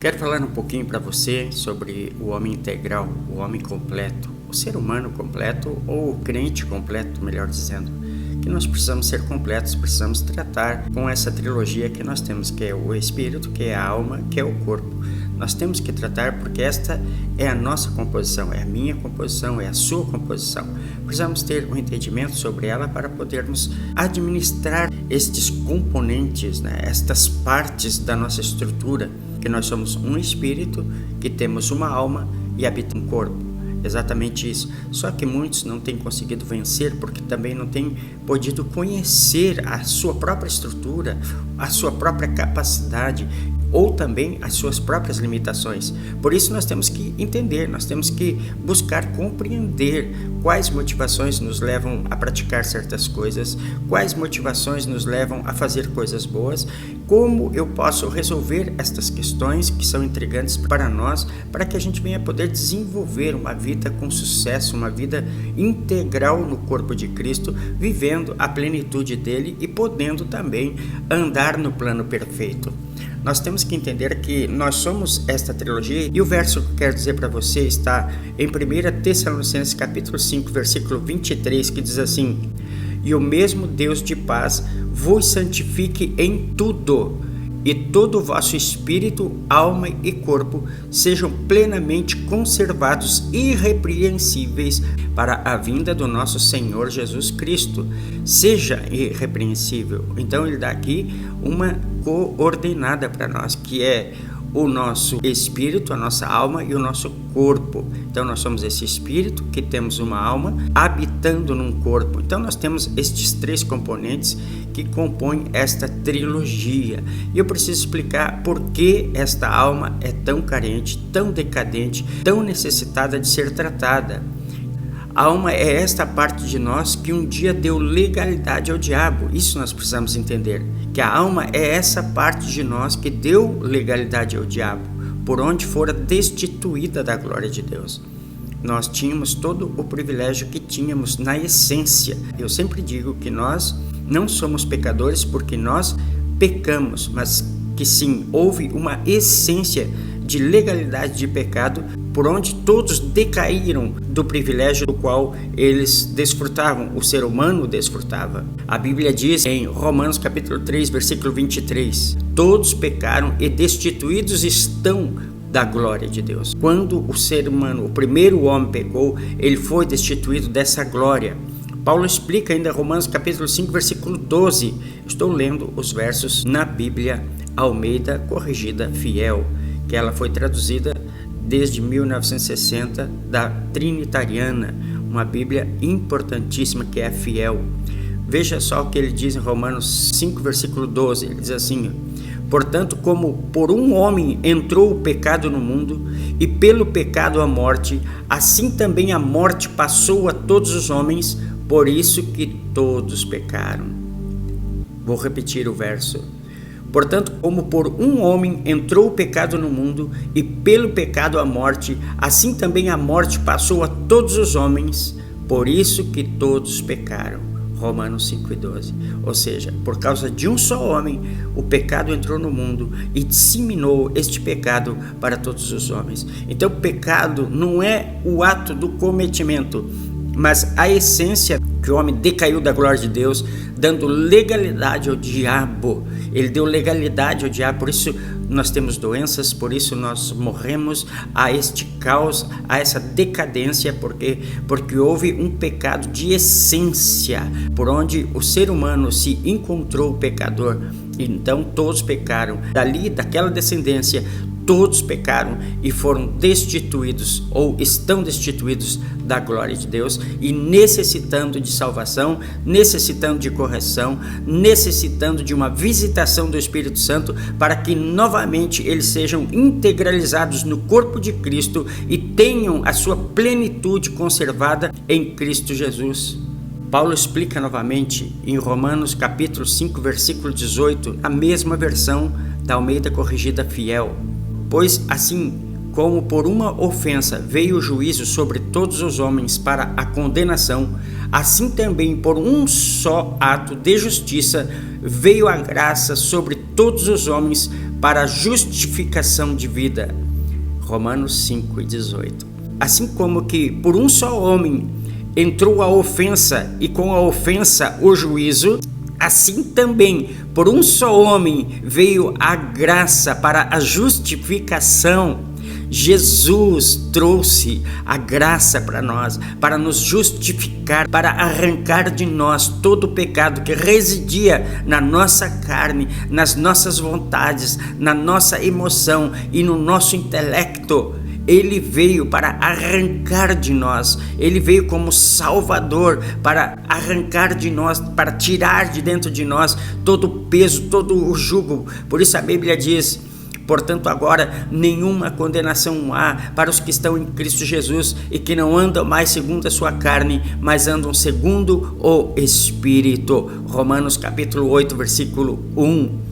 Quero falar um pouquinho para você sobre o homem integral, o homem completo, o ser humano completo ou o crente completo, melhor dizendo. Que nós precisamos ser completos, precisamos tratar com essa trilogia que nós temos, que é o espírito, que é a alma, que é o corpo. Nós temos que tratar porque esta é a nossa composição, é a minha composição, é a sua composição. Precisamos ter um entendimento sobre ela para podermos administrar estes componentes, estas partes da nossa estrutura, que nós somos um espírito, que temos uma alma e habita um corpo. Exatamente isso. Só que muitos não têm conseguido vencer porque também não têm podido conhecer a sua própria estrutura, a sua própria capacidade ou também as suas próprias limitações. Por isso nós temos que entender, nós temos que buscar compreender quais motivações nos levam a praticar certas coisas, quais motivações nos levam a fazer coisas boas, como eu posso resolver estas questões que são intrigantes para nós, para que a gente venha poder desenvolver uma vida com sucesso, uma vida integral no corpo de Cristo, vivendo a plenitude dele e podendo também andar no plano perfeito. Nós temos que entender que nós somos esta trilogia e o verso que eu quero dizer para você está em 1 Tessalonicenses capítulo 5, versículo 23, que diz assim: "E o mesmo Deus de paz vos santifique em tudo, e todo o vosso espírito, alma e corpo sejam plenamente conservados irrepreensíveis para a vinda do nosso Senhor Jesus Cristo." Seja irrepreensível. Então ele dá aqui uma coordenada para nós, que é o nosso espírito, a nossa alma e o nosso corpo. Então nós somos esse espírito que temos uma alma habitando num corpo. Então nós temos estes três componentes que compõem esta trilogia. E eu preciso explicar por que esta alma é tão carente, tão decadente, tão necessitada de ser tratada. A alma é esta parte de nós que um dia deu legalidade ao diabo. Isso nós precisamos entender, que a alma é essa parte de nós que deu legalidade ao diabo, por onde fora destituída da glória de Deus. Nós tínhamos todo o privilégio que tínhamos na essência. Eu sempre digo que nós não somos pecadores porque nós pecamos, mas que sim, houve uma essência de legalidade de pecado, por onde todos decaíram do privilégio do qual eles desfrutavam, o ser humano desfrutava. A Bíblia diz em Romanos capítulo 3, versículo 23, todos pecaram e destituídos estão da glória de Deus. Quando o ser humano, o primeiro homem pecou, ele foi destituído dessa glória. Paulo explica ainda em Romanos capítulo 5, versículo 12. Estou lendo os versos na Bíblia Almeida Corrigida Fiel, que ela foi traduzida desde 1960 da Trinitariana, uma Bíblia importantíssima que é fiel. Veja só o que ele diz em Romanos 5, versículo 12, ele diz assim: "Portanto, como por um homem entrou o pecado no mundo, e pelo pecado a morte, assim também a morte passou a todos os homens, por isso que todos pecaram." Vou repetir o verso. "Portanto, como por um homem entrou o pecado no mundo, e pelo pecado a morte, assim também a morte passou a todos os homens, por isso que todos pecaram." Romanos 5:12. Ou seja, por causa de um só homem, o pecado entrou no mundo e disseminou este pecado para todos os homens. Então, o pecado não é o ato do cometimento, mas a essência que o homem decaiu da glória de Deus, dando legalidade ao diabo. Ele deu legalidade ao diabo, por isso nós temos doenças, por isso nós morremos a este caos, a essa decadência, porque houve um pecado de essência, por onde o ser humano se encontrou pecador. Então todos pecaram. Dali, daquela descendência, todos pecaram e foram destituídos ou estão destituídos da glória de Deus e necessitando de salvação, necessitando de correção, necessitando de uma visitação do Espírito Santo para que novamente eles sejam integralizados no corpo de Cristo e tenham a sua plenitude conservada em Cristo Jesus. Paulo explica novamente em Romanos capítulo 5, versículo 18, a mesma versão da Almeida Corrigida Fiel. "Pois assim como por uma ofensa veio o juízo sobre todos os homens para a condenação, assim também por um só ato de justiça veio a graça sobre todos os homens para a justificação de vida. Romanos 5:18. Assim como que por um só homem entrou a ofensa e com a ofensa o juízo, assim também por um só homem veio a graça para a justificação. Jesus trouxe a graça para nós, para nos justificar, para arrancar de nós todo o pecado que residia na nossa carne, nas nossas vontades, na nossa emoção e no nosso intelecto. Ele veio para arrancar de nós, ele veio como Salvador para arrancar de nós, para tirar de dentro de nós todo o peso, todo o jugo. Por isso a Bíblia diz: portanto, agora nenhuma condenação há para os que estão em Cristo Jesus e que não andam mais segundo a sua carne, mas andam segundo o Espírito. Romanos capítulo 8, versículo 1.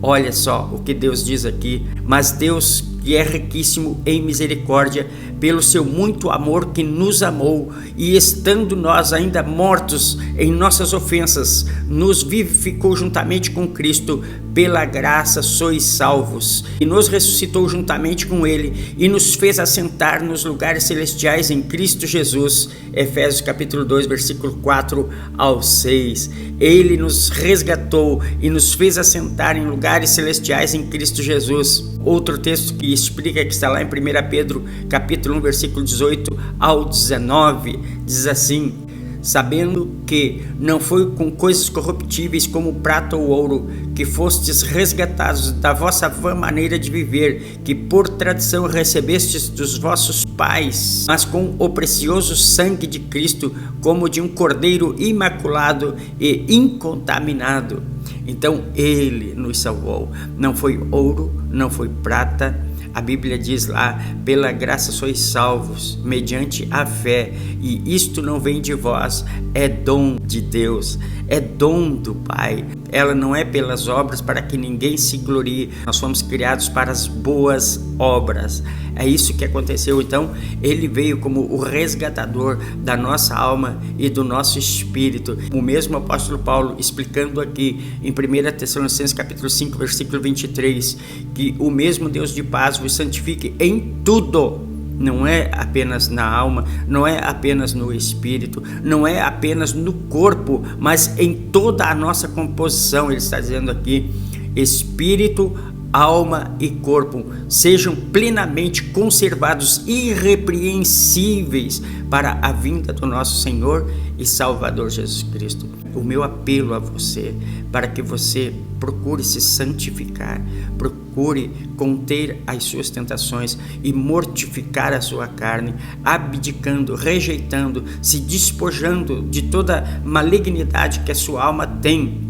Olha só o que Deus diz aqui: mas Deus, que é riquíssimo em misericórdia, pelo seu muito amor que nos amou, e estando nós ainda mortos em nossas ofensas, nos vivificou juntamente com Cristo. Pela graça sois salvos, e nos ressuscitou juntamente com ele, e nos fez assentar nos lugares celestiais em Cristo Jesus. Efésios capítulo 2, versículo 4 ao 6. Ele nos resgatou e nos fez assentar em lugares celestiais em Cristo Jesus. Outro texto que explica, que está lá em 1 Pedro capítulo 1, versículo 18 ao 19, diz assim: sabendo que não foi com coisas corruptíveis como prata ou ouro que fostes resgatados da vossa vã maneira de viver, que por tradição recebestes dos vossos pais, mas com o precioso sangue de Cristo, como de um cordeiro imaculado e incontaminado. Então ele nos salvou. Não foi ouro, não foi prata. A Bíblia diz lá: pela graça sois salvos, mediante a fé, e isto não vem de vós, é dom de Deus, é dom do Pai. Ela não é pelas obras, para que ninguém se glorie. Nós fomos criados para as boas obras. É isso que aconteceu. Então ele veio como o resgatador da nossa alma e do nosso espírito. O mesmo apóstolo Paulo explicando aqui em 1 Tessalonicenses capítulo 5, versículo 23, que o mesmo Deus de paz vos santifique em tudo. Não é apenas na alma, não é apenas no espírito, não é apenas no corpo, mas em toda a nossa composição. Ele está dizendo aqui: espírito, alma e corpo sejam plenamente conservados, irrepreensíveis para a vinda do nosso Senhor e Salvador Jesus Cristo. O meu apelo a você, para que você procure se santificar, procure conter as suas tentações e mortificar a sua carne, abdicando, rejeitando, se despojando de toda malignidade que a sua alma tem.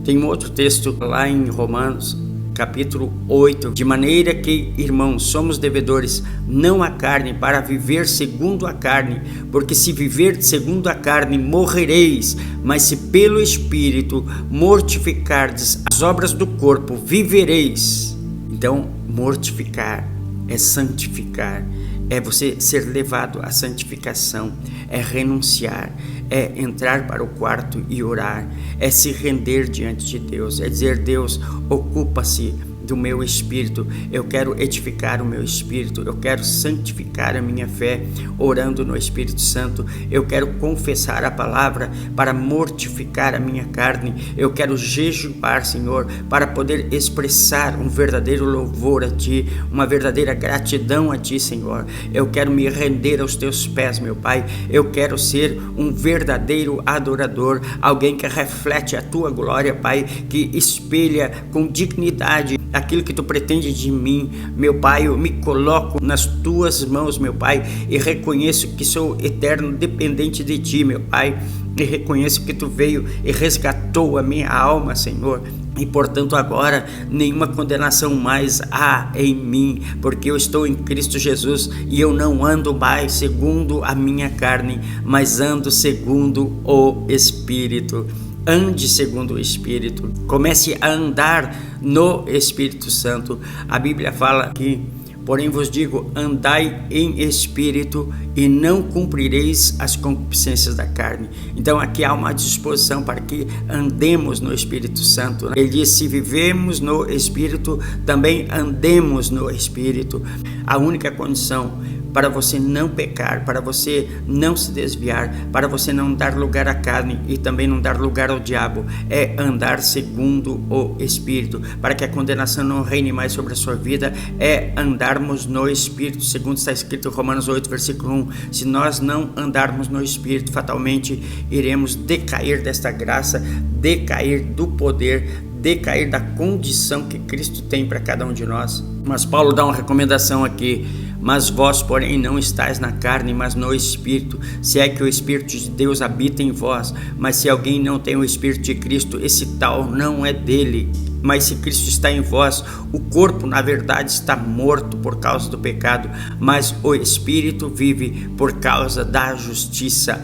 Tem um outro texto lá em Romanos capítulo 8, de maneira que, irmãos, somos devedores não à carne, para viver segundo a carne, porque se viver segundo a carne, morrereis, mas se pelo Espírito mortificardes as obras do corpo, vivereis. Então, mortificar é santificar, é você ser levado à santificação, é renunciar, é entrar para o quarto e orar, é se render diante de Deus, é dizer: Deus, ocupa-se do meu espírito, eu quero edificar o meu espírito, eu quero santificar a minha fé, orando no Espírito Santo, eu quero confessar a palavra para mortificar a minha carne, eu quero jejuar, Senhor, para poder expressar um verdadeiro louvor a Ti, uma verdadeira gratidão a Ti, Senhor. Eu quero me render aos Teus pés, meu Pai, eu quero ser um verdadeiro adorador, alguém que reflete a Tua glória, Pai, que espelha com dignidade aquilo que Tu pretende de mim, meu Pai. Eu me coloco nas Tuas mãos, meu Pai, e reconheço que sou eterno dependente de Ti, meu Pai, e reconheço que Tu veio e resgatou a minha alma, Senhor, e portanto agora nenhuma condenação mais há em mim, porque eu estou em Cristo Jesus e eu não ando mais segundo a minha carne, mas ando segundo o Espírito. Ande segundo o Espírito, comece a andar no Espírito Santo. A Bíblia fala que Porém vos digo, andai em espírito e não cumprireis as concupiscências da carne. Então aqui há uma disposição para que andemos no Espírito Santo. Ele diz, se vivemos no Espírito, também andemos no Espírito. A única condição para você não pecar, para você não se desviar, para você não dar lugar à carne e também não dar lugar ao diabo, é andar segundo o Espírito. Para que a condenação não reine mais sobre a sua vida, é andarmos no Espírito, segundo está escrito em Romanos 8, versículo 1. Se nós não andarmos no Espírito, fatalmente iremos decair desta graça, decair do poder, decair da condição que Cristo tem para cada um de nós. Mas Paulo dá uma recomendação aqui: mas vós, porém, não estáis na carne, mas no Espírito, se é que o Espírito de Deus habita em vós. Mas se alguém não tem o Espírito de Cristo, esse tal não é dele. Mas se Cristo está em vós, o corpo na verdade está morto por causa do pecado, mas o Espírito vive por causa da justiça.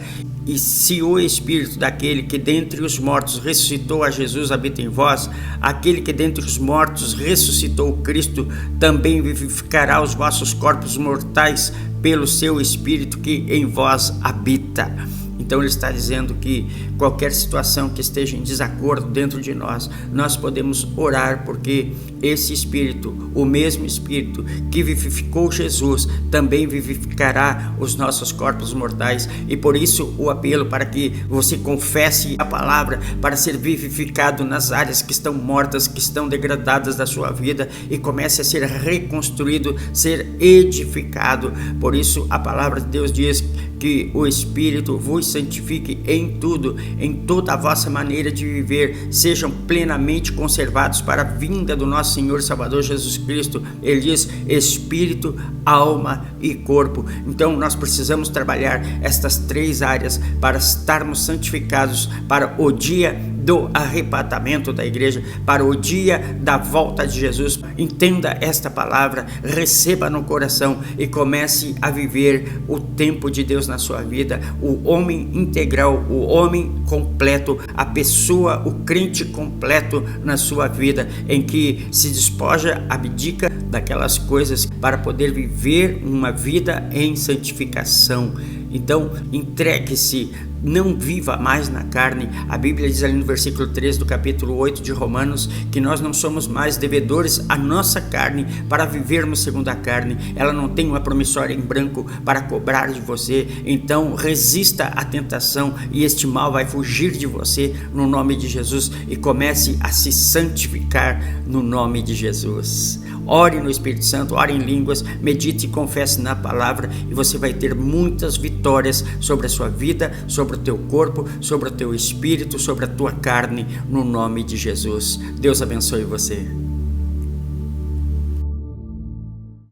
E se o Espírito daquele que dentre os mortos ressuscitou a Jesus habita em vós, aquele que dentre os mortos ressuscitou Cristo também vivificará os vossos corpos mortais pelo seu Espírito que em vós habita. Então ele está dizendo que qualquer situação que esteja em desacordo dentro de nós, nós podemos orar, porque esse Espírito, o mesmo Espírito que vivificou Jesus, também vivificará os nossos corpos mortais. E por isso o apelo para que você confesse a palavra para ser vivificado nas áreas que estão mortas, que estão degradadas da sua vida, e comece a ser reconstruído, ser edificado. Por isso a palavra de Deus diz que o Espírito vos santifique em tudo, em toda a vossa maneira de viver, sejam plenamente conservados para a vinda do nosso Senhor e Salvador Jesus Cristo. Ele diz espírito, alma e corpo. Então nós precisamos trabalhar estas três áreas para estarmos santificados para o dia do arrebatamento da igreja, para o dia da volta de Jesus. Entenda esta palavra, receba no coração e comece a viver o tempo de Deus na sua vida, o homem integral, o homem completo, a pessoa, o crente completo na sua vida, em que se despoja, abdica daquelas coisas para poder viver uma vida em santificação. Então entregue-se, não viva mais na carne. A Bíblia diz ali no versículo 3 do capítulo 8 de Romanos que nós não somos mais devedores à nossa carne para vivermos segundo a carne. Ela não tem uma promissória em branco para cobrar de você. Então resista à tentação e este mal vai fugir de você no nome de Jesus, e comece a se santificar no nome de Jesus. Ore no Espírito Santo, ore em línguas, medite e confesse na palavra, e você vai ter muitas vitórias sobre a sua vida, sobre o teu corpo, sobre o teu espírito, sobre a tua carne, no nome de Jesus. Deus abençoe você.